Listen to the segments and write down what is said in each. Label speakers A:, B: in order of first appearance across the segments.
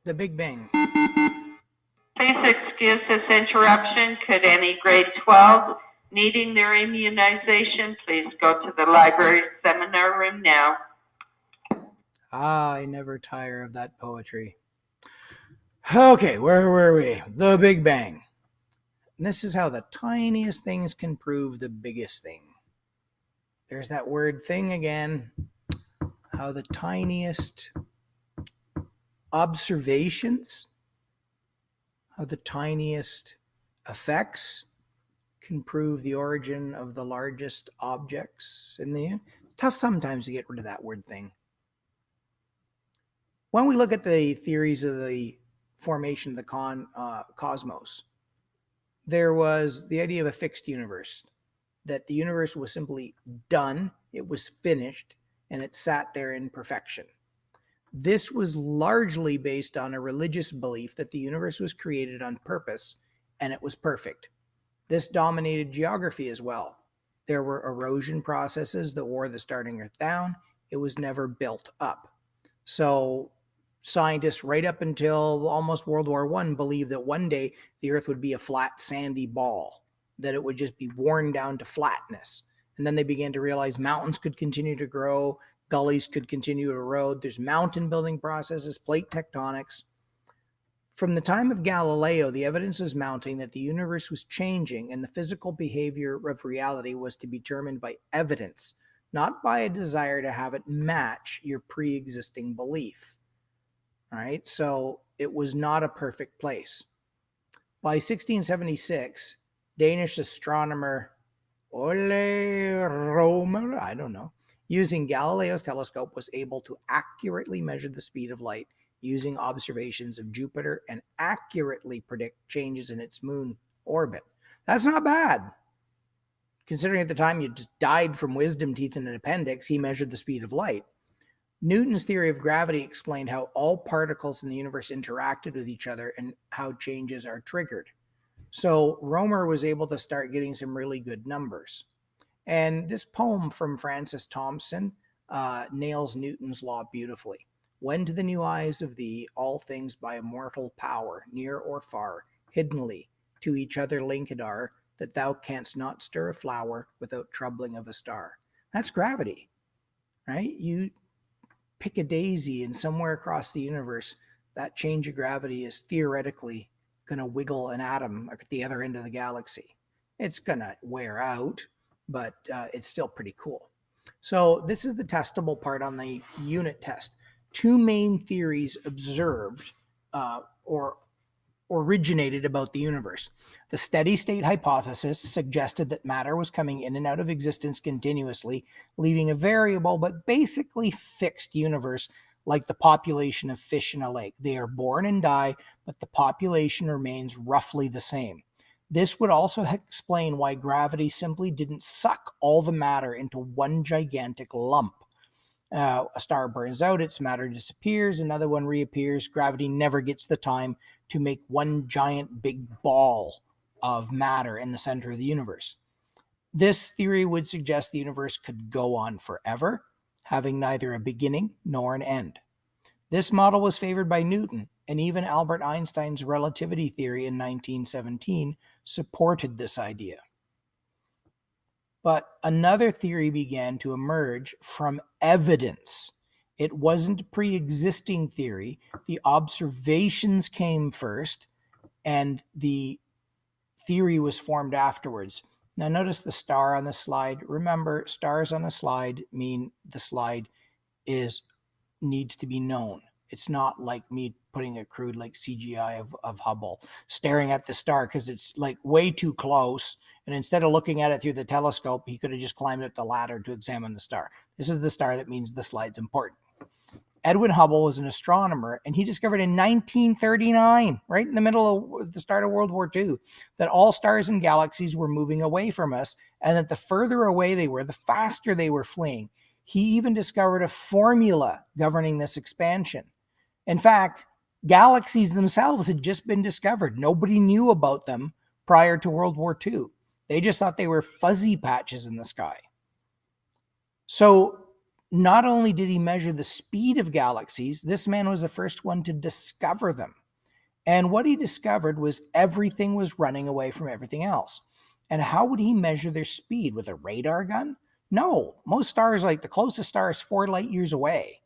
A: The Big Bang.
B: Please excuse this interruption. Could any grade 12 needing their immunization please go to the library seminar room now?
A: I never tire of that poetry. Okay, where were we? The Big Bang. And this is how the tiniest things can prove the biggest thing. There's that word thing again. How the tiniest observations, how the tiniest effects can prove the origin of the largest objects in the. It's tough sometimes to get rid of that word thing. When we look at the theories of the formation of the cosmos, there was the idea of a fixed universe, that the universe was simply done, it was finished, and it sat there in perfection. This was largely based on a religious belief that the universe was created on purpose and it was perfect. This dominated geography as well. There were erosion processes that wore the starting Earth down. It was never built up. So scientists right up until almost World War I believed that one day the Earth would be a flat, sandy ball, that it would just be worn down to flatness. And then they began to realize mountains could continue to grow, gullies could continue to erode. There's mountain building processes, plate tectonics. From the time of Galileo, the evidence is mounting that the universe was changing and the physical behavior of reality was to be determined by evidence, not by a desire to have it match your pre-existing belief. All right, so it was not a perfect place. By 1676, Danish astronomer Ole Romer, I don't know, using Galileo's telescope was able to accurately measure the speed of light using observations of Jupiter and accurately predict changes in its moon orbit. That's not bad. Considering at the time you just died from wisdom teeth and an appendix, he measured the speed of light. Newton's theory of gravity explained how all particles in the universe interacted with each other and how changes are triggered. So Romer was able to start getting some really good numbers. And this poem from Francis Thompson nails Newton's law beautifully. When to the new eyes of thee all things by immortal power, near or far, hiddenly, to each other linked are, that thou canst not stir a flower without troubling of a star. That's gravity, right? You pick a daisy and somewhere across the universe, that change of gravity is theoretically going to wiggle an atom at the other end of the galaxy. It's going to wear out, but it's still pretty cool. So this is the testable part on the unit test. Two main theories observed or originated about the universe. The steady state hypothesis suggested that matter was coming in and out of existence continuously, leaving a variable but basically fixed universe like the population of fish in a lake. They are born and die, but the population remains roughly the same. This would also explain why gravity simply didn't suck all the matter into one gigantic lump. A star burns out, its matter disappears, another one reappears. Gravity never gets the time to make one giant big ball of matter in the center of the universe. This theory would suggest the universe could go on forever, having neither a beginning nor an end. This model was favored by Newton, and even Albert Einstein's relativity theory in 1917 supported this idea. But another theory began to emerge from evidence. It wasn't a pre-existing theory. The observations came first, and the theory was formed afterwards. Now notice the star on the slide. Remember, stars on a slide mean the slide needs to be known. It's not like me putting a crude like CGI of Hubble, staring at the star because it's like way too close. And instead of looking at it through the telescope, he could have just climbed up the ladder to examine the star. This is the star that means the slide's important. Edwin Hubble was an astronomer, and he discovered in 1939, right in the middle of the start of World War II, that all stars and galaxies were moving away from us, and that the further away they were, the faster they were fleeing. He even discovered a formula governing this expansion. In fact, galaxies themselves had just been discovered. Nobody knew about them prior to World War II. They just thought they were fuzzy patches in the sky. So not only did he measure the speed of galaxies, this man was the first one to discover them. And what he discovered was everything was running away from everything else. And how would he measure their speed? With a radar gun? No. Most stars, like the closest star is 4 light years away.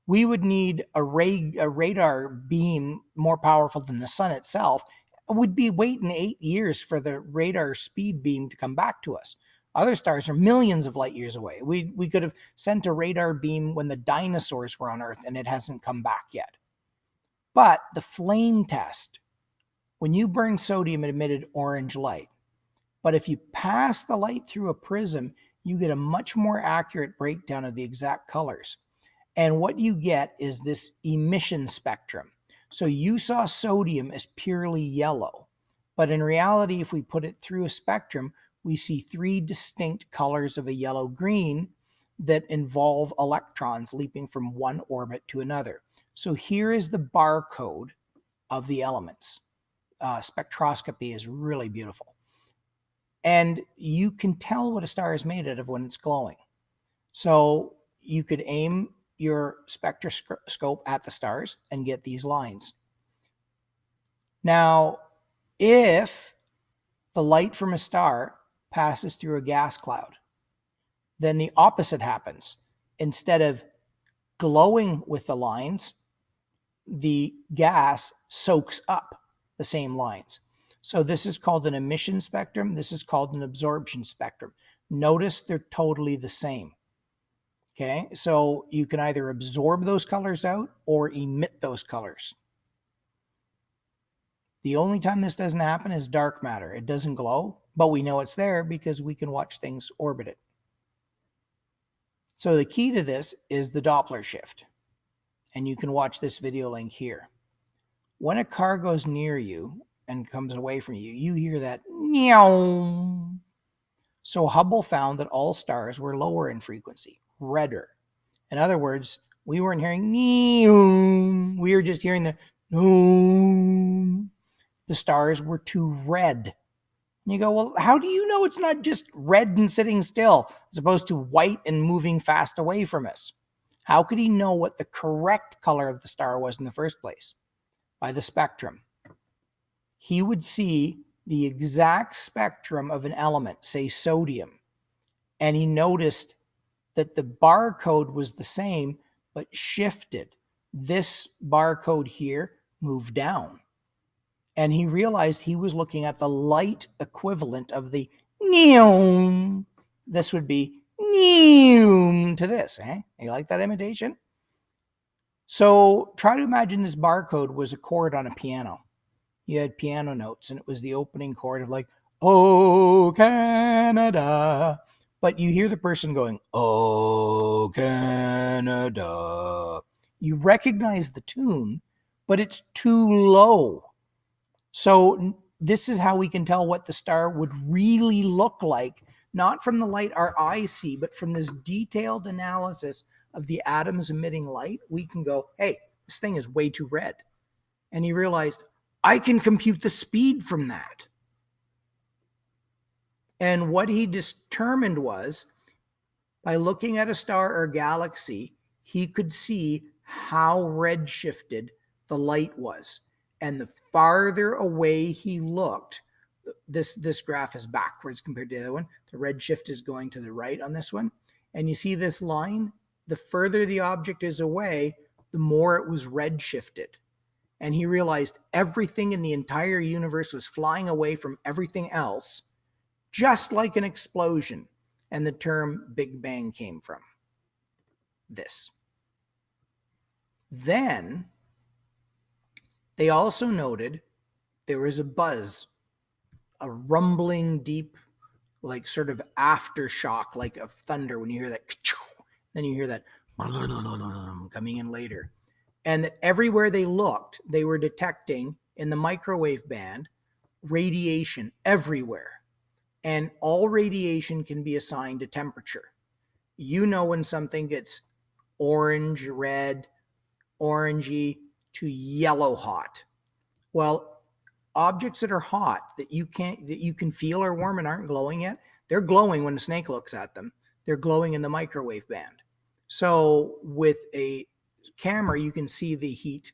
A: We would need a radar beam more powerful than the sun itself. We'd be waiting 8 years for the radar speed beam to come back to us. Other stars are millions of light years away. We could have sent a radar beam when the dinosaurs were on Earth, and it hasn't come back yet. But the flame test, when you burn sodium, it emitted orange light. But if you pass the light through a prism, you get a much more accurate breakdown of the exact colors. And what you get is this emission spectrum. So you saw sodium as purely yellow. But in reality, if we put it through a spectrum, we see 3 distinct colors of a yellow-green that involve electrons leaping from one orbit to another. So here is the barcode of the elements. Spectroscopy is really beautiful. And you can tell what a star is made out of when it's glowing. So you could aim your spectroscope at the stars and get these lines. Now, if the light from a star passes through a gas cloud, then the opposite happens. Instead of glowing with the lines, the gas soaks up the same lines. So this is called an emission spectrum. This is called an absorption spectrum. Notice they're totally the same. Okay, so you can either absorb those colors out or emit those colors. The only time this doesn't happen is dark matter. It doesn't glow, but we know it's there because we can watch things orbit it. So the key to this is the Doppler shift. And you can watch this video link here. When a car goes near you and comes away from you, you hear that meow. So Hubble found that all stars were lower in frequency, redder. In other words, we weren't hearing meow. We were just hearing the no. The stars were too red. And you go, well, how do you know it's not just red and sitting still as opposed to white and moving fast away from us? How could he know what the correct color of the star was in the first place? By the spectrum. He would see the exact spectrum of an element, say sodium, and he noticed that the barcode was the same but shifted. This barcode here moved down. And he realized he was looking at the light equivalent of the neum. This would be neum to this. You like that imitation? So try to imagine this barcode was a chord on a piano. You had piano notes, and it was the opening chord of like, "Oh, Canada." But you hear the person going, "Oh, Canada." You recognize the tune, but it's too low. So this is how we can tell what the star would really look like, not from the light our eyes see, but from this detailed analysis of the atoms emitting light. We can go, hey, this thing is way too red. And he realized, I can compute the speed from that. And what he determined was, by looking at a star or galaxy, he could see how redshifted the light was. And the farther away he looked, this graph is backwards compared to the other one. The redshift is going to the right on this one. And you see this line? The further the object is away, the more it was redshifted. And he realized everything in the entire universe was flying away from everything else, just like an explosion. And the term Big Bang came from this. Then they also noted there was a buzz, a rumbling deep, like sort of aftershock, like of thunder when you hear that. Then you hear that coming in later. And that everywhere they looked, they were detecting in the microwave band radiation everywhere. And all radiation can be assigned to temperature. You know when something gets orange, red, orangey to yellow hot. Well, objects that are hot that you can feel are warm and aren't glowing yet, they're glowing when a snake looks at them. They're glowing in the microwave band. So with a camera, you can see the heat